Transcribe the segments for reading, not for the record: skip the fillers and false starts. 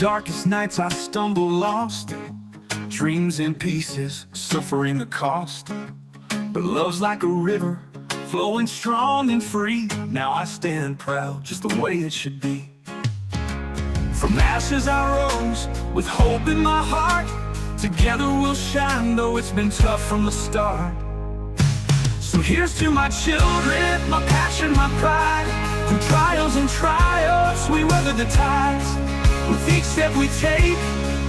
darkest nights I stumble lost, dreams in pieces, suffering the cost. But love's like a river, flowing strong and free. Now I stand proud, just the way it should be. From ashes I rose, with hope in my heart. Together we'll shine, though it's been tough from the start. So here's to my children, my passion, my pride. Through trials and triumphs, we weather the tides. With each step we take,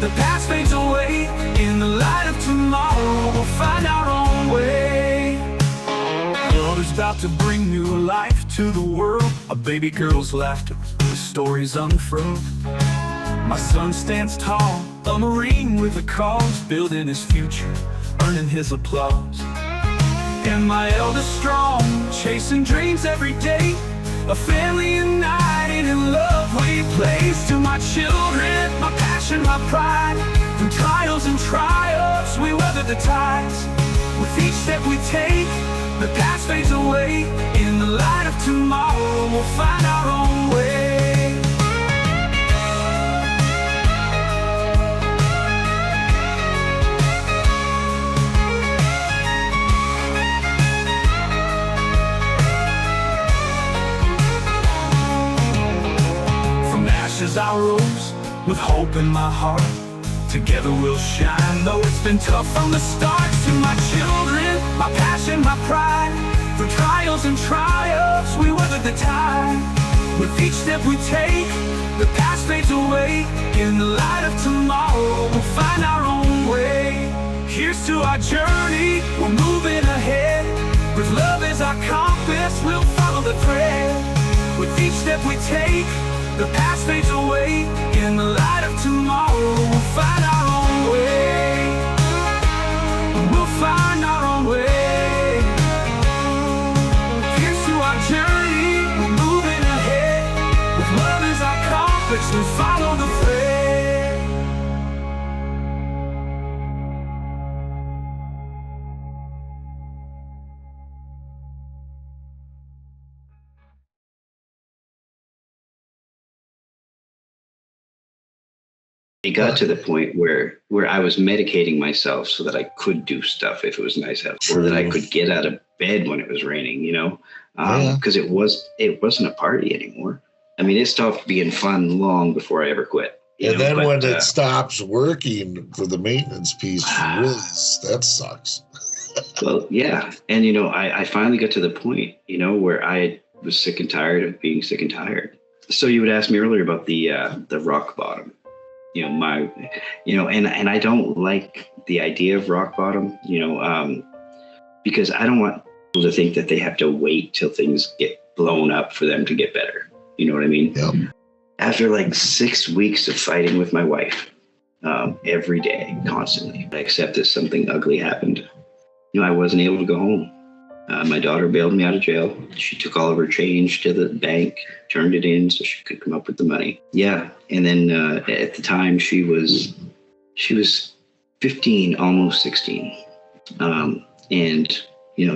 the past fades away. In the light of tomorrow, we'll find our own way. Love is about to bring new life to the world. A baby girl's laughter, the stories unfurled. My son stands tall, a Marine with a cause, building his future, earning his applause. And my eldest strong, chasing dreams every day. A family united in love we place. To my children, my passion, my pride. Through trials and triumphs, we weather the tides. With each step we take, the past fades away. In the light of tomorrow, we'll find our own way. As I rose, with hope in my heart. Together we'll shine, though it's been tough from the start. To my children, my passion, my pride. Through trials and triumphs, we weather the tide. With each step we take, the past fades away. In the light of tomorrow, we'll find our own way. Here's to our journey, we're moving ahead. With love as our compass, we'll follow the thread. With each step we take, the past fades away. In the light of tomorrow, we'll find our own way. We'll find our own way. Here's to our journey, we're moving ahead. With love as our compass, we follow the thread. It got to the point where I was medicating myself so that I could do stuff if it was nice out, or that I could get out of bed when it was raining, because it wasn't a party anymore. I mean, it stopped being fun long before I ever quit. When it stops working for the maintenance piece, really, that sucks. Well, yeah. And, I finally got to the point, where I was sick and tired of being sick and tired. So you would ask me earlier about the rock bottom. And I don't like the idea of rock bottom, because I don't want people to think that they have to wait till things get blown up for them to get better. You know what I mean? Yep. After like 6 weeks of fighting with my wife, every day, constantly, I accept that something ugly happened. I wasn't able to go home. My daughter bailed me out of jail. She took all of her change to the bank, turned it in so she could come up with the money. Yeah. And then at the time she was 15, almost 16. And,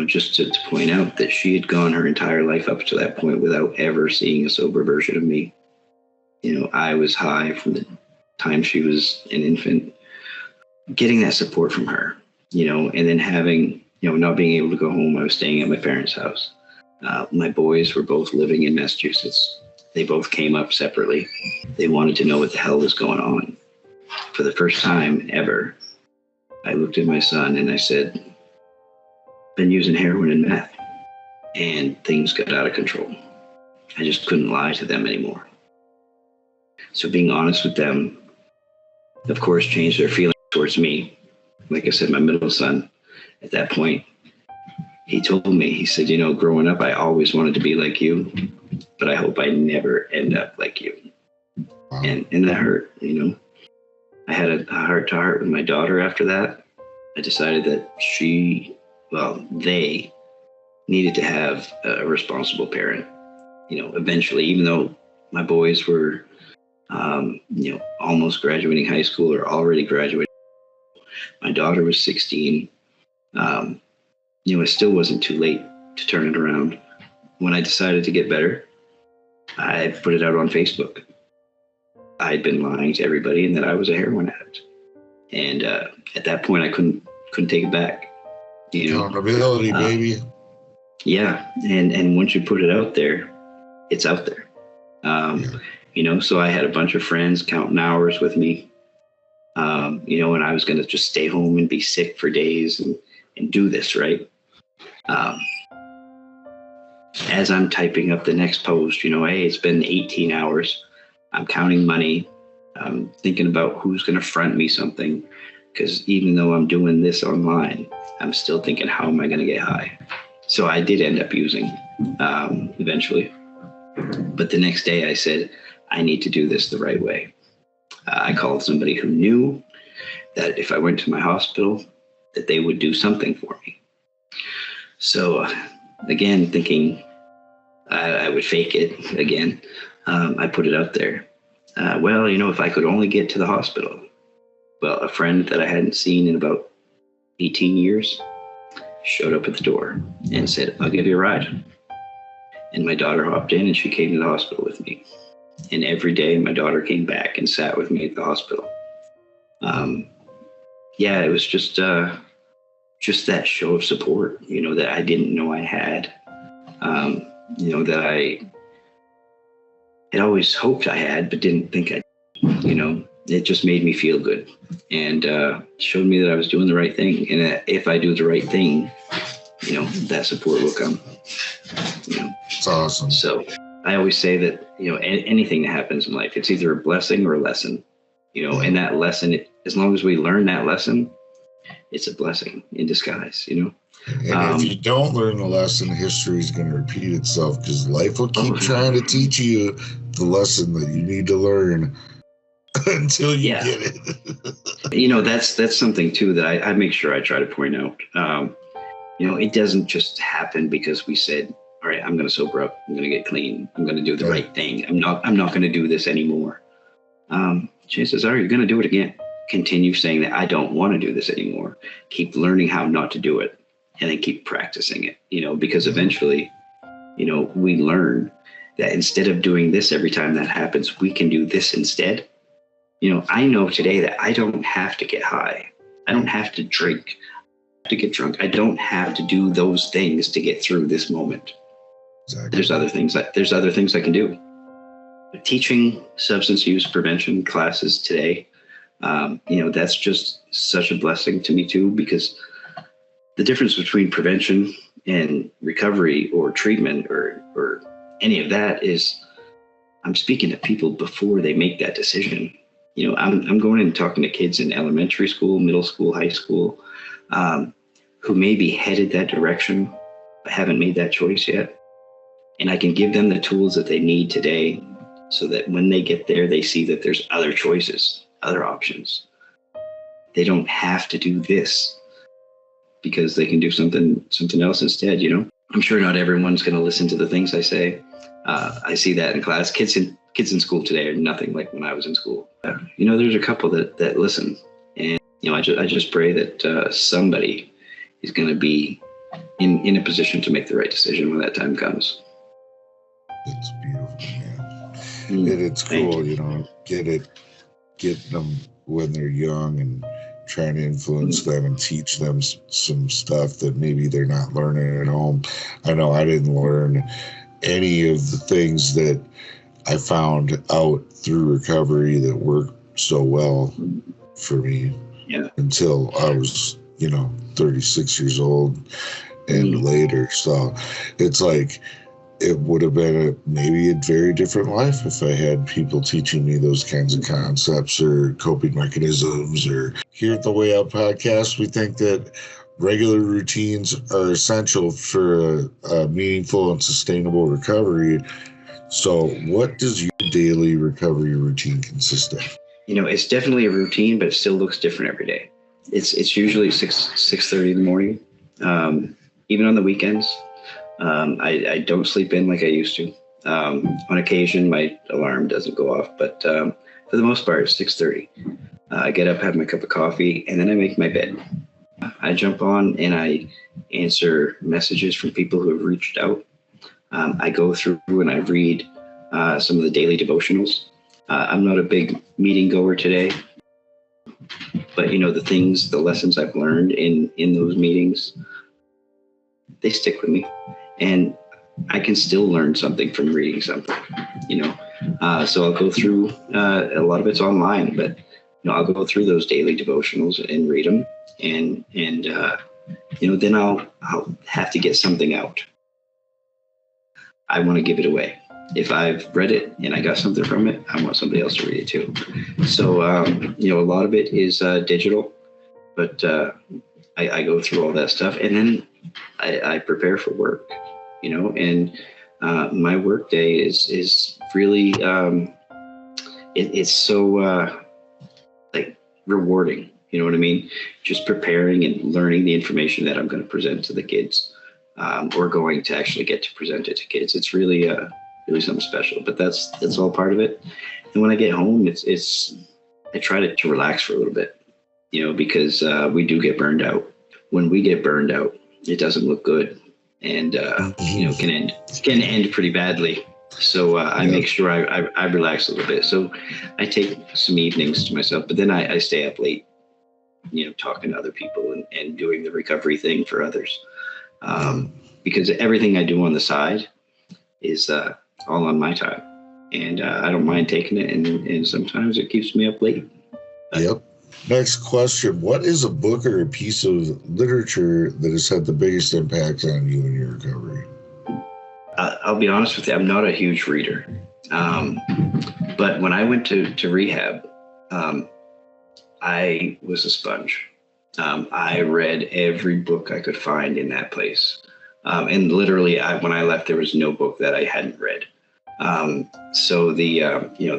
just to point out that she had gone her entire life up to that point without ever seeing a sober version of me. I was high from the time she was an infant. Getting that support from her, and then having, not being able to go home. I was staying at my parents' house. My boys were both living in Massachusetts. They both came up separately. They wanted to know what the hell was going on. For the first time ever, I looked at my son and I said, been using heroin and meth. And things got out of control. I just couldn't lie to them anymore. So being honest with them, of course, changed their feelings towards me. Like I said, my middle son, at that point, he told me, he said, growing up, I always wanted to be like you, but I hope I never end up like you. Wow. And that hurt, I had a heart-to-heart with my daughter after that. I decided that they needed to have a responsible parent, eventually, even though my boys were, almost graduating high school or already graduating. My daughter was 16. It still wasn't too late to turn it around. When I decided to get better, I put it out on Facebook. I'd been lying to everybody and that I was a heroin addict. And at that point, I couldn't take it back. Accountability, baby. Yeah, and once you put it out there, it's out there. So I had a bunch of friends counting hours with me. And I was going to just stay home and be sick for days and do this, right? As I'm typing up the next post, hey, it's been 18 hours. I'm counting money. I'm thinking about who's going to front me something. Because even though I'm doing this online, I'm still thinking, how am I going to get high? So I did end up using eventually. But the next day I said, I need to do this the right way. I called somebody who knew that if I went to my hospital, that they would do something for me. So again, thinking I would fake it again, I put it out there. If I could only get to the hospital. Well, a friend that I hadn't seen in about 18 years showed up at the door and said, I'll give you a ride. And my daughter hopped in and she came to the hospital with me. And every day my daughter came back and sat with me at the hospital. It was just that show of support, that I didn't know I had, that I had always hoped I had, but didn't think I, it just made me feel good and showed me that I was doing the right thing. And that if I do the right thing, that support will come. It's awesome. So I always say that, anything that happens in life, it's either a blessing or a lesson, and that lesson, as long as we learn that lesson, it's a blessing in disguise, And if you don't learn the lesson, history is going to repeat itself because life will keep trying to teach you the lesson that you need to learn until you get it. That's something too that I make sure I try to point out. It doesn't just happen because we said, all right, I'm going to sober up. I'm going to get clean. I'm going to do the right thing. I'm not going to do this anymore. Chances are you're going to do it again. Continue saying that I don't want to do this anymore. Keep learning how not to do it and then keep practicing it, because eventually, we learn that instead of doing this every time that happens, we can do this instead. I know today that I don't have to get high. I don't have to drink, to get drunk. I don't have to do those things to get through this moment. Exactly. There's other things I can do. Teaching substance use prevention classes today, that's just such a blessing to me too, because the difference between prevention and recovery or treatment or any of that is I'm speaking to people before they make that decision. I'm going and talking to kids in elementary school, middle school, high school, who may be headed that direction, but haven't made that choice yet. And I can give them the tools that they need today so that when they get there, they see that there's other choices, other options. They don't have to do this because they can do something else instead, I'm sure not everyone's going to listen to the things I say. I see that in class. Kids in school today are nothing like when I was in school. There's a couple that listen. And, I just pray that somebody is going to be in a position to make the right decision when that time comes. It's beautiful, man. It's cool, getting them when they're young and trying to influence them and teach them some stuff that maybe they're not learning at home. I know I didn't learn any of the things that I found out through recovery that worked so well for me until I was, 36 years old and later. So it's like, it would have been maybe a very different life if I had people teaching me those kinds of concepts or coping mechanisms. Or here at the Way Out podcast, we think that regular routines are essential for a meaningful and sustainable recovery. So what does your daily recovery routine consist of? It's definitely a routine, but it still looks different every day. It's usually 6:30 in the morning, even on the weekends. I don't sleep in like I used to. On occasion, my alarm doesn't go off, but for the most part, it's 6:30. I get up, have my cup of coffee, and then I make my bed. I jump on and I answer messages from people who have reached out. I go through and I read some of the daily devotionals. I'm not a big meeting goer today, but the lessons I've learned in those meetings, they stick with me, and I can still learn something from reading something. So I'll go through a lot of it's online, but I'll go through those daily devotionals and read them, and then I'll have to get something out. I want to give it away. If I've read it and I got something from it, I want somebody else to read it too. So, a lot of it is digital, but I go through all that stuff, and then I prepare for work, and my work day is really, it's so like rewarding. You know what I mean? Just preparing and learning the information that I'm going to present to the kids, or going to actually get to present it to kids. It's really something special, but that's all part of it. And when I get home, I try to relax for a little bit, because we do get burned out. When we get burned out, it doesn't look good, and can end pretty badly. So I make sure I relax a little bit. So I take some evenings to myself, but then I stay up late, talking to other people and doing the recovery thing for others, because everything I do on the side is all on my time, and I don't mind taking it, and sometimes it keeps me up late. Yep. Next question. What is a book or a piece of literature that has had the biggest impact on you in your recovery? I'll be honest with you, I'm not a huge reader, but when I went to rehab, I was a sponge. I read every book I could find in that place. And literally, when I left, there was no book that I hadn't read. So the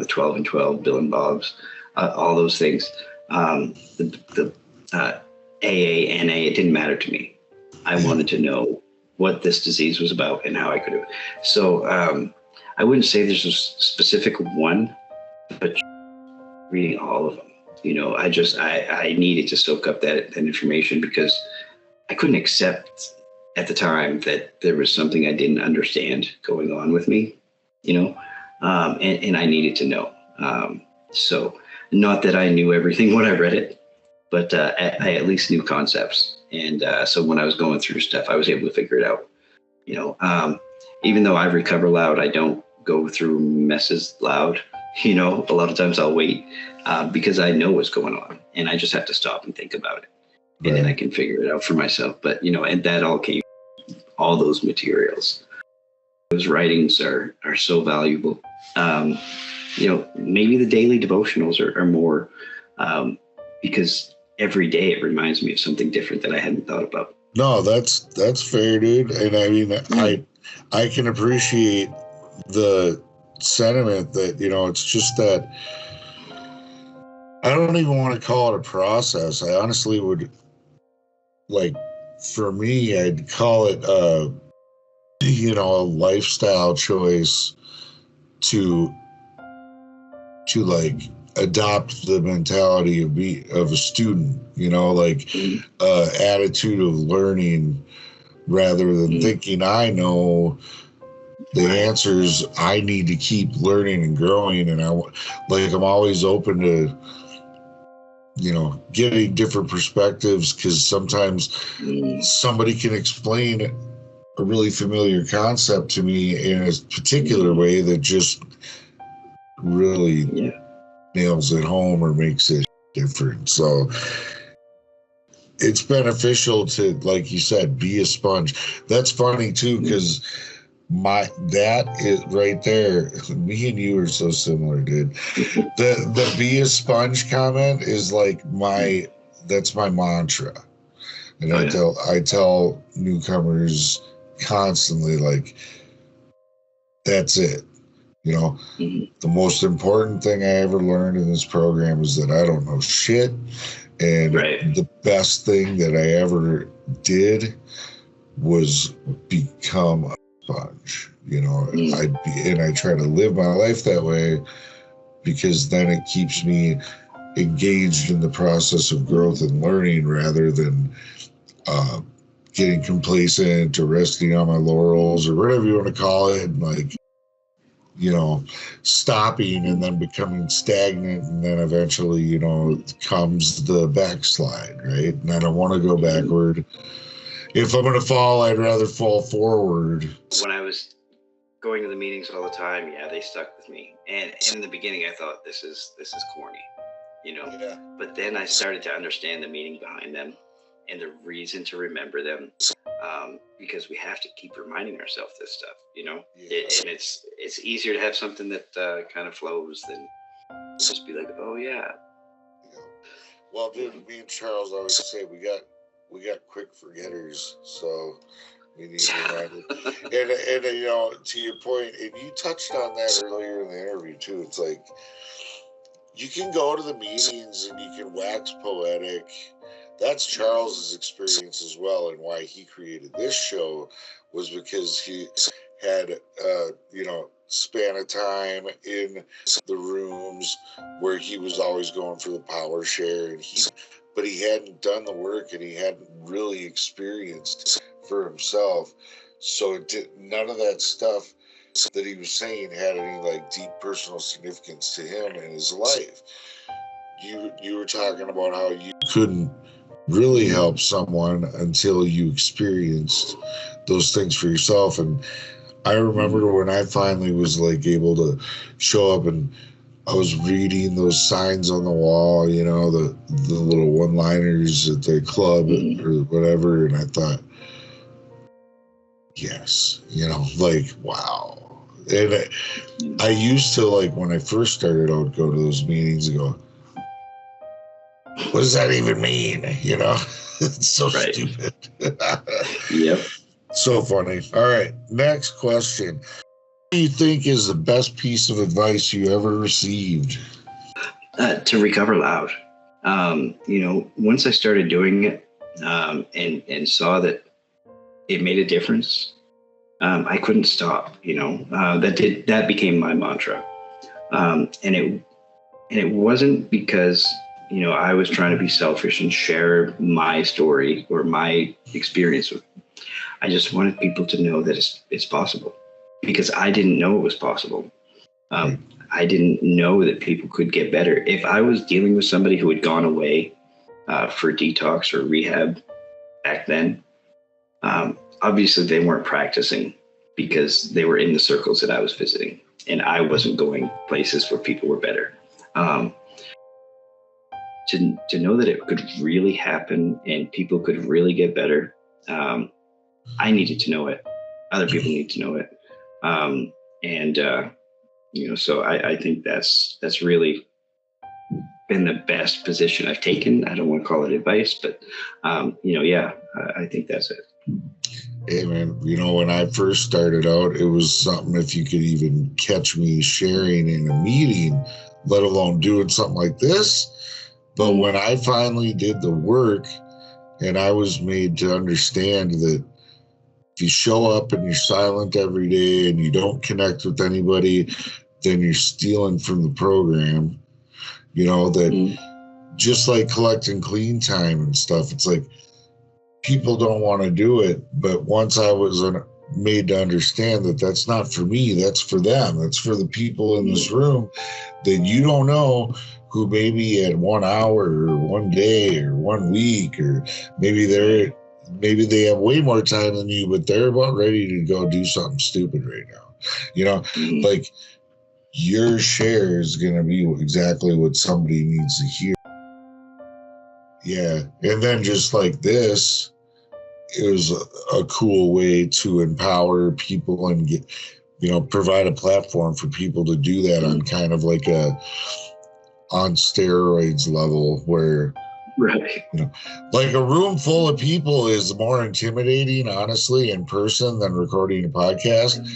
12 and 12, Bill and Bob's, all those things, the AA, NA, it didn't matter to me. I wanted to know what this disease was about and how I could have. So I wouldn't say there's a specific one, but reading all of them. I needed to soak up that information, because I couldn't accept at the time that there was something I didn't understand going on with me, and I needed to know. So not that I knew everything when I read it, but I at least knew concepts. And so when I was going through stuff, I was able to figure it out. Even though I recover loud, I don't go through messes loud. A lot of times I'll wait because I know what's going on, and I just have to stop and think about it. And then I can figure it out for myself. But, and that all came, all those materials. Those writings are so valuable. Maybe the daily devotionals are more, because every day it reminds me of something different that I hadn't thought about. No, that's fair, dude. And I mean, I can appreciate the sentiment that, it's just that I don't even want to call it a process. I honestly would, for me, I'd call it a lifestyle choice to adopt the mentality of a student, attitude of learning, rather than thinking I know the answers. I need to keep learning and growing, and I'm always open to getting different perspectives, because sometimes somebody can explain a really familiar concept to me in a particular way that just really nails it home or makes it different. So it's beneficial to, like you said, be a sponge. That's funny too, because that is right there. Me and you are so similar, dude. The be a sponge comment is that's my mantra. And I tell newcomers constantly, that's it. The most important thing I ever learned in this program is that I don't know shit. And the best thing that I ever did was become a sponge. I try to live my life that way, because then it keeps me engaged in the process of growth and learning, rather than getting complacent or resting on my laurels or whatever you want to call it. And stopping and then becoming stagnant, and then eventually, comes the backslide, right? And I don't want to go backward. If I'm going to fall, I'd rather fall forward. When I was going to the meetings all the time, they stuck with me. And in the beginning, I thought this is corny, Yeah. But then I started to understand the meaning behind them and the reason to remember them, because we have to keep reminding ourselves this stuff, Yeah. And it's easier to have something that kind of flows than just be like, oh yeah. Well, dude, me and Charles always say we got quick forgetters, so we need to remind it. And to your point, and you touched on that earlier in the interview too. It's like you can go to the meetings and you can wax poetic. That's Charles's experience as well, and why he created this show was because he had span of time in the rooms where he was always going for the power share, but he hadn't done the work and he hadn't really experienced for himself. So none of that stuff that he was saying had any like deep personal significance to him in his life. You were talking about how you couldn't really help someone until you experienced those things for yourself. And I remember when I finally was like able to show up and I was reading those signs on the wall, the little one-liners at the club or whatever, and I thought, yes, wow. And I used to, like, when I first started, I would go to those meetings and go, what does that even mean? It's so Right. stupid. Yep. So funny. All right, next question. What do you think is the best piece of advice you ever received? To recover loud. Once I started doing it and saw that it made a difference, I couldn't stop. That became my mantra, and it wasn't because I was trying to be selfish and share my story or my experience with. I just wanted people to know that it's possible, because I didn't know it was possible. I didn't know that people could get better. If I was dealing with somebody who had gone away for detox or rehab back then, obviously they weren't practicing because they were in the circles that I was visiting, and I wasn't going places where people were better. To know that it could really happen and people could really get better, I needed to know it. Other people need to know it. So I think that's really been the best position I've taken. I don't want to call it advice, but I think that's it. Hey man, when I first started out, it was something if you could even catch me sharing in a meeting, let alone doing something like this. But when I finally did the work and I was made to understand that if you show up and you're silent every day and you don't connect with anybody, then you're stealing from the program, that just like collecting clean time and stuff, it's like people don't want to do it. But once I was made to understand that that's not for me, that's for them, that's for the people in this room that you don't know, who maybe at 1 hour or 1 day or 1 week, or maybe they have way more time than you, but they're about ready to go do something stupid right now. Like your share is going to be exactly what somebody needs to hear. Yeah. And then just like this, it was a cool way to empower people and get, provide a platform for people to do that on kind of like on steroids level, where Right. like a room full of people is more intimidating, honestly, in person than recording a podcast.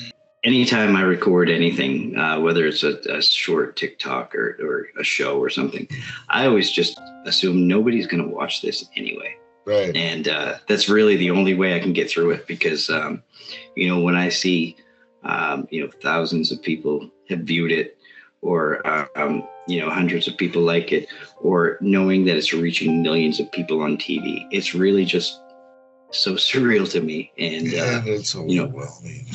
Anytime I record anything, whether it's a short TikTok or a show or something, I always just assume nobody's going to watch this anyway. Right. And that's really the only way I can get through it, because, when I see, thousands of people have viewed it, or, hundreds of people like it, or knowing that it's reaching millions of people on TV, it's really just so surreal to me. And, it's overwhelming.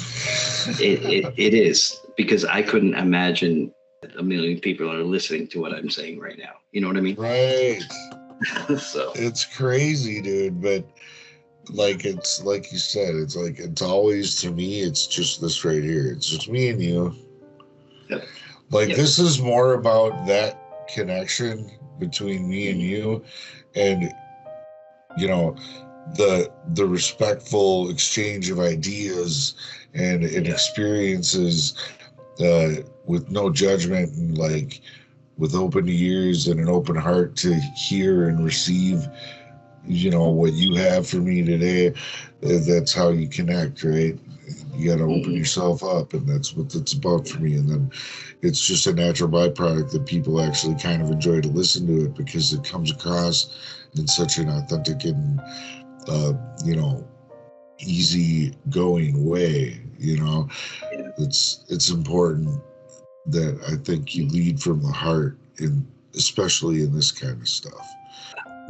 it is, because I couldn't imagine a million people are listening to what I'm saying right now. You know what I mean? Right. So It's crazy, dude. But like, it's like you said, it's like, it's always, to me, it's just this right here. It's just me and you. yep. Like, Yep. this is more about that connection between me and you, and you know, the respectful exchange of ideas and Yeah. experiences, with no judgment, and like with open ears and an open heart to hear and receive, you know, what you have for me today. That's how you connect, right? You got to open Mhm. yourself up, and that's what it's about for me. And then it's just a natural byproduct that people actually kind of enjoy to listen to it, because it comes across in such an authentic and you know, easy going way. You know, Yeah. it's important that I think you lead from the heart, in especially in this kind of stuff.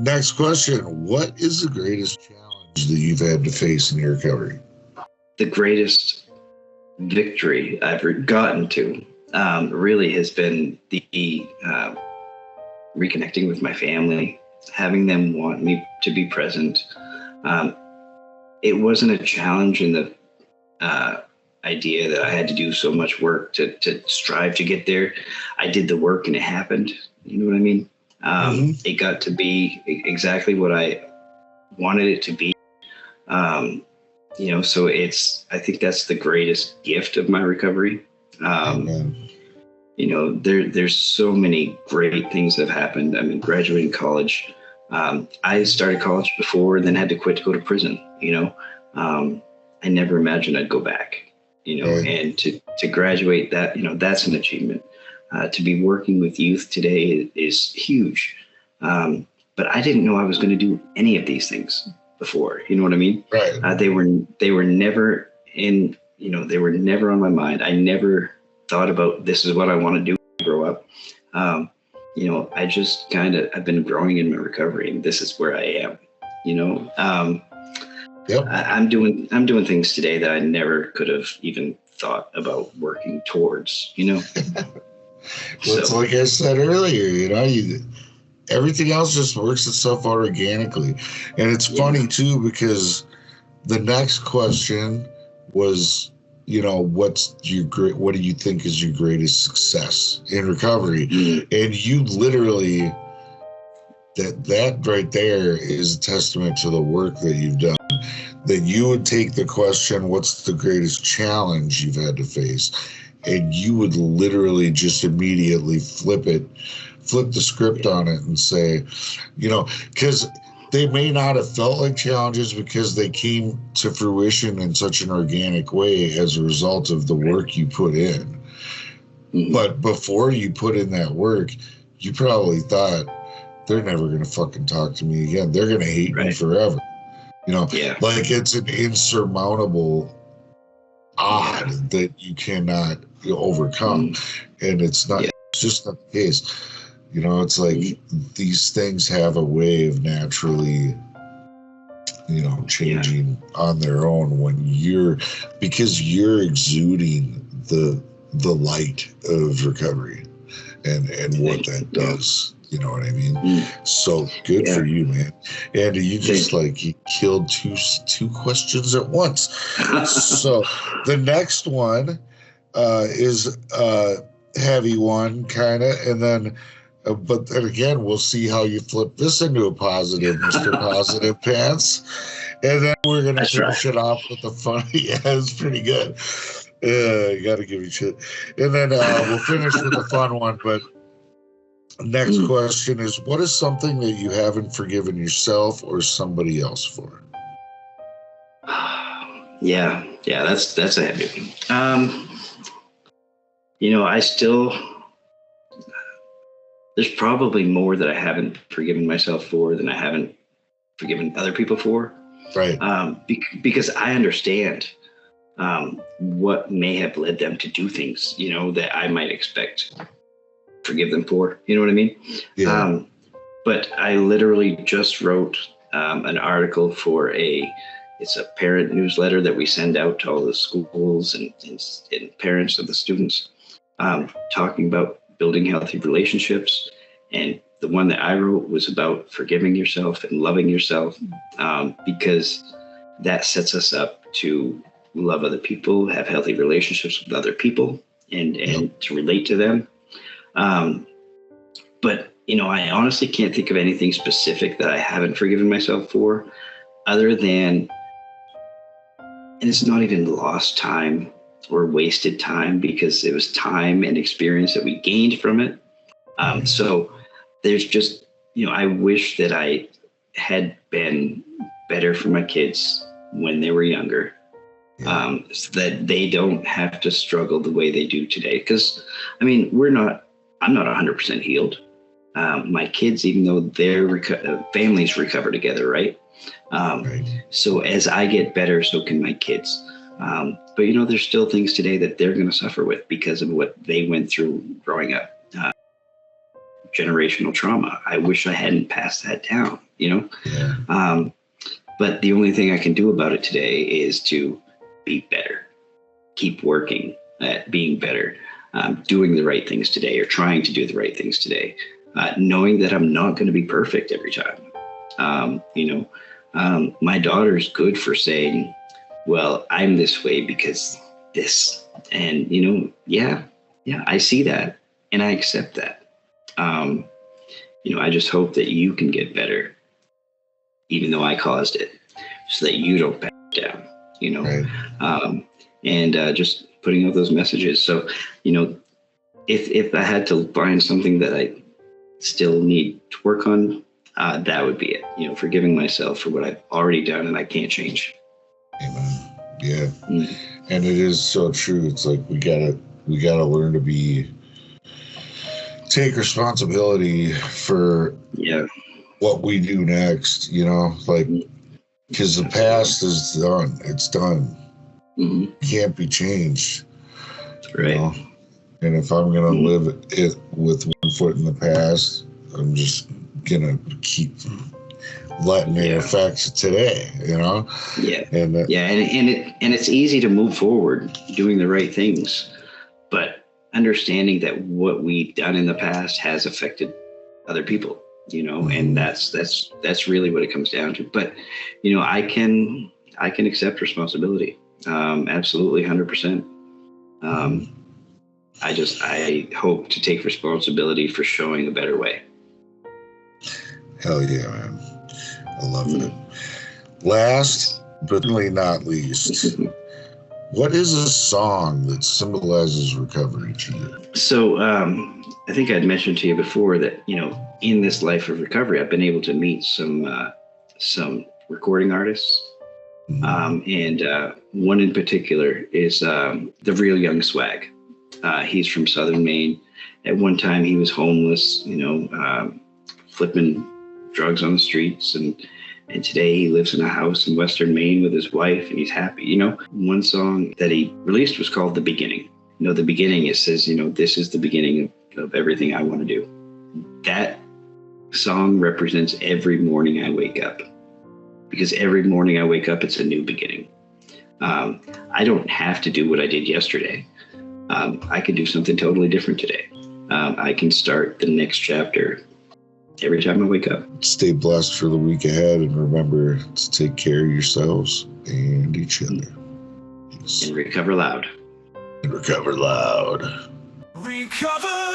Next question: what is the greatest challenge that you've had to face in your recovery? The greatest victory I've gotten to really has been the reconnecting with my family, having them want me to be present. Um, it wasn't a challenge in the idea that I had to do so much work to strive to get there. I did the work and it happened. You know what I mean? It got to be exactly what I wanted it to be. You know, so I think that's the greatest gift of my recovery. Amen. You know, there's so many great things that have happened. I mean, graduating college, I started college before and then had to quit to go to prison. You know, I never imagined I'd go back. You know, Right. and to graduate, that, you know, that's an achievement. To be working with youth today is huge. But I didn't know I was going to do any of these things before. You know what I mean? Right. They were never in. You know, they were never on my mind. I never thought about this is what I want to do when I grow up. You know, I've been growing in my recovery, and this is where I am. You know, Yep. I'm doing things today that I never could have even thought about working towards. You know, Well, it's like I said earlier, you know, everything else just works itself out organically. And it's funny too, because the next question was, you know, what do you think is your greatest success in recovery? And you literally, that right there is a testament to the work that you've done. That you would take the question, what's the greatest challenge you've had to face? And you would literally just immediately flip the script on it and say, you know, because they may not have felt like challenges because they came to fruition in such an organic way as a result of the work you put in. But before you put in that work, you probably thought, they're never going to fucking talk to me again. They're going to hate me forever. You know, like it's an insurmountable odd that you cannot overcome. And it's not, it's just not the case. You know, it's like these things have a way of naturally, you know, changing on their own because you're exuding the light of recovery and what that does. You know what I mean? So good for you, man. Andy, you just you killed two questions at once. So the next one is a heavy one, kind of, and then but then again, we'll see how you flip this into a positive, Mr. Positive Pants. And then we're going to finish it off with the fun. Yeah, it's pretty good. You got to give me shit. And then we'll finish with the fun one. But next question is, what is something that you haven't forgiven yourself or somebody else for? Yeah, that's a heavy one. You know, there's probably more that I haven't forgiven myself for than I haven't forgiven other people for. Right. Because I understand what may have led them to do things, you know, that I might expect forgive them for. You know what I mean? Yeah. But I literally just wrote an article for a It's a parent newsletter that we send out to all the schools and parents of the students, talking about building healthy relationships. And the one that I wrote was about forgiving yourself and loving yourself, because that sets us up to love other people, have healthy relationships with other people, and to relate to them. But, I honestly can't think of anything specific that I haven't forgiven myself for, other than, and it's not even lost time or wasted time, because it was time and experience that we gained from it. So there's just, I wish that I had been better for my kids when they were younger, so that they don't have to struggle the way they do today. Because, I'm not 100% healed. My kids, even though their families recover together, right? So as I get better, so can my kids. But, there's still things today that they're going to suffer with because of what they went through growing up. Generational trauma. I wish I hadn't passed that down, but the only thing I can do about it today is to be better, keep working at being better, doing the right things today, or trying to do the right things today, knowing that I'm not going to be perfect every time. My daughter's good for saying, well, I'm this way because this, and, I see that and I accept that. I just hope that you can get better, even though I caused it, so that you don't back down, and just putting out those messages. So, if I had to find something that I still need to work on, that would be it, forgiving myself for what I've already done and I can't change. Amen. Yeah. And it is so true. It's like, we gotta learn to take responsibility for what we do next, because the past is done. It's done. Can't be changed. Right. And if I'm going to live it with one foot in the past, I'm just going to keep letting it affect today, Yeah. And it's easy to move forward doing the right things, but understanding that what we've done in the past has affected other people, and that's really what it comes down to. But, I can accept responsibility. Absolutely. 100%. I hope to take responsibility for showing a better way. Hell yeah, man. I love it. Last but certainly not least, what is a song that symbolizes recovery to you? So I think I'd mentioned to you before that, in this life of recovery, I've been able to meet some recording artists. And one in particular is the Real Young Swag. He's from Southern Maine. At one time, he was homeless, flipping drugs on the streets. And today he lives in a house in Western Maine with his wife, and he's happy. One song that he released was called The Beginning. The beginning, it says, this is the beginning of everything I want to do. That song represents every morning I wake up, because every morning I wake up, it's a new beginning. I don't have to do what I did yesterday. I can do something totally different today. I can start the next chapter every time I wake up. Stay blessed for the week ahead, and remember to take care of yourselves and each other. And recover loud. And recover loud. Recover.